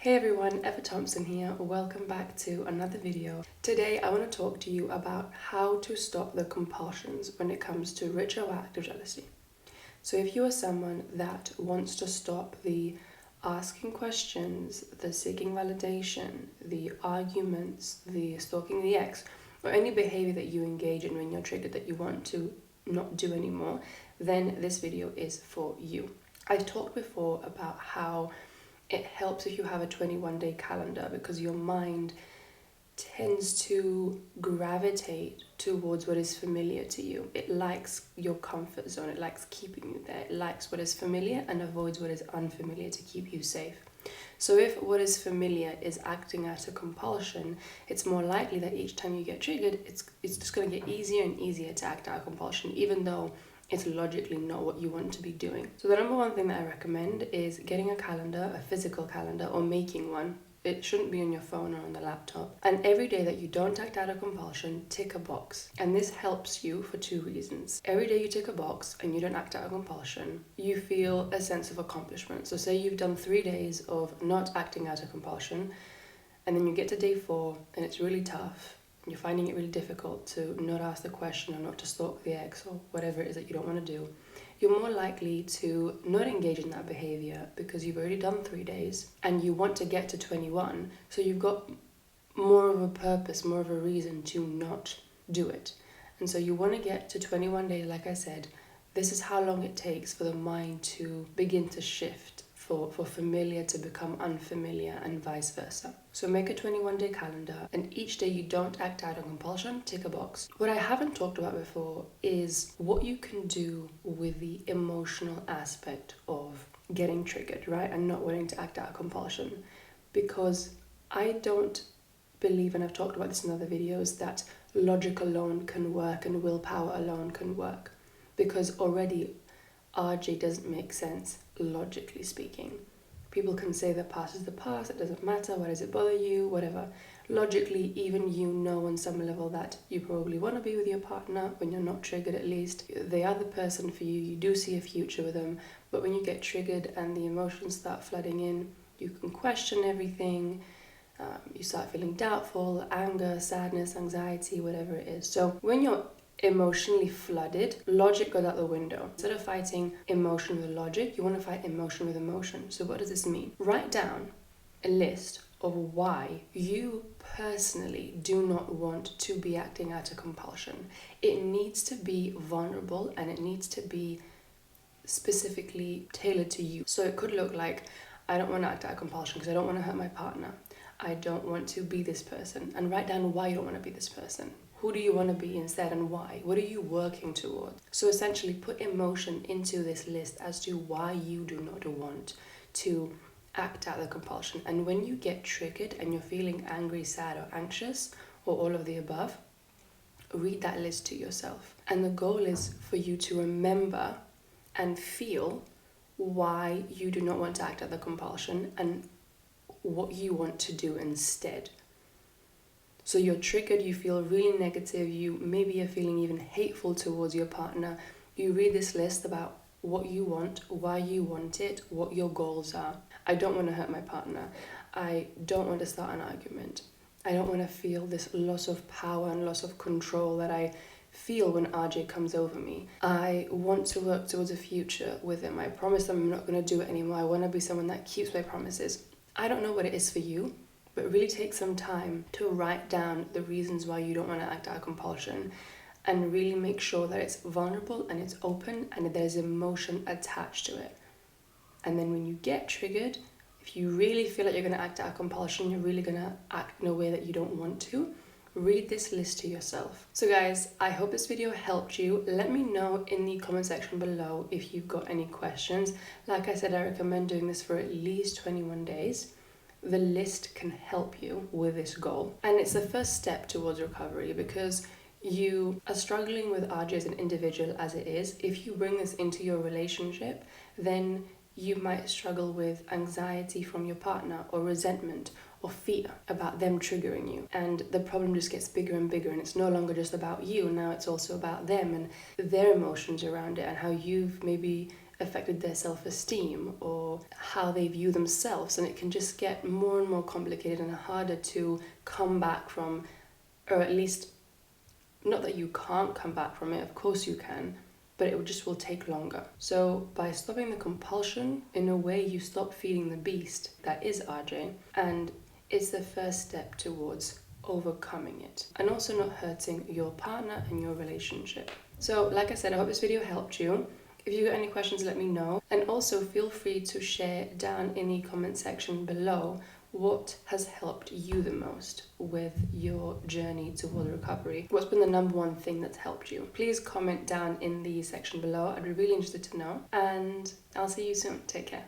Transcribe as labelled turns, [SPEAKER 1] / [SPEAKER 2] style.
[SPEAKER 1] Hey everyone, Eva Thompson here. Welcome back to another video. Today I want to talk to you about how to stop the compulsions when it comes to retroactive jealousy. So if you are someone that wants to stop the asking questions, the seeking validation, the arguments, the stalking the ex, or any behavior that you engage in when you're triggered that you want to not do anymore, then this video is for you. I've talked before about how it helps if you have a 21-day calendar because your mind tends to gravitate towards what is familiar to you. It likes your comfort zone. It likes keeping you there. It likes what is familiar and avoids what is unfamiliar to keep you safe. So if what is familiar is acting out a compulsion, it's more likely that each time you get triggered, it's just going to get easier and easier to act out a compulsion, even though it's logically not what you want to be doing. So the number one thing that I recommend is getting a calendar, a physical calendar, or making one. It shouldn't be on your phone or on the laptop. And every day that you don't act out a compulsion, tick a box. And this helps you for two reasons. Every day you tick a box and you don't act out a compulsion, you feel a sense of accomplishment. So say you've done 3 days of not acting out a compulsion, and then you get to day 4 and it's really tough. You're finding it really difficult to not ask the question or not to stalk the ex or whatever it is that you don't want to do, you're more likely to not engage in that behavior because you've already done 3 days and you want to get to 21. So you've got more of a purpose, more of a reason to not do it. And so you want to get to 21 days, like I said. This is how long it takes for the mind to begin to shift, for familiar to become unfamiliar and vice versa. So make a 21-day calendar, and each day you don't act out on compulsion, tick a box. What I haven't talked about before is what you can do with the emotional aspect of getting triggered, right? And not wanting to act out a compulsion. Because I don't believe, and I've talked about this in other videos, that logic alone can work and willpower alone can work. Because already RJ doesn't make sense, logically speaking. People can say the past is the past, it doesn't matter, why does it bother you, whatever. Logically, even you know on some level that you probably want to be with your partner, when you're not triggered at least. They are the person for you, you do see a future with them, but when you get triggered and the emotions start flooding in, you can question everything, you start feeling doubtful, anger, sadness, anxiety, whatever it is. So when you're emotionally flooded, logic goes out the window. Instead of fighting emotion with logic, you want to fight emotion with emotion. So what does this mean? Write down a list of why you personally do not want to be acting out a compulsion. It needs to be vulnerable and it needs to be specifically tailored to you. So it could look like, I don't want to act out a compulsion because I don't want to hurt my partner. I don't want to be this person. And write down why you don't want to be this person. Who do you want to be instead and why? What are you working towards? So essentially put emotion into this list as to why you do not want to act out the compulsion. And when you get triggered and you're feeling angry, sad or anxious or all of the above, read that list to yourself. And the goal is for you to remember and feel why you do not want to act out the compulsion and what you want to do instead. So you're triggered, you feel really negative, you maybe are feeling even hateful towards your partner. You read this list about what you want, why you want it, what your goals are. I don't want to hurt my partner. I don't want to start an argument. I don't want to feel this loss of power and loss of control that I feel when RJ comes over me. I want to work towards a future with him. I promise him I'm not going to do it anymore. I want to be someone that keeps my promises. I don't know what it is for you, but really take some time to write down the reasons why you don't want to act out of compulsion and really make sure that it's vulnerable and it's open and that there's emotion attached to it. And then when you get triggered, if you really feel like you're going to act out of compulsion, you're really going to act in a way that you don't want to, read this list to yourself. So guys, I hope this video helped you. Let me know in the comment section below if you've got any questions. Like I said, I recommend doing this for at least 21 days. The list can help you with this goal. And it's the first step towards recovery because you are struggling with RJ as an individual as it is. If you bring this into your relationship, then you might struggle with anxiety from your partner or resentment or fear about them triggering you. And the problem just gets bigger and bigger and it's no longer just about you. Now it's also about them and their emotions around it and how you've maybe affected their self-esteem or how they view themselves, and it can just get more and more complicated and harder to come back from, or at least, not that you can't come back from it, of course you can, but it just will take longer. So by stopping the compulsion, in a way you stop feeding the beast that is RJ, and it's the first step towards overcoming it and also not hurting your partner and your relationship. So like I said, I hope this video helped you. If you got any questions, let me know, and also feel free to share down in the comment section below what has helped you the most with your journey toward recovery. What's been the number one thing that's helped you? Please comment down in the section below. I'd be really interested to know, and I'll see you soon. Take care.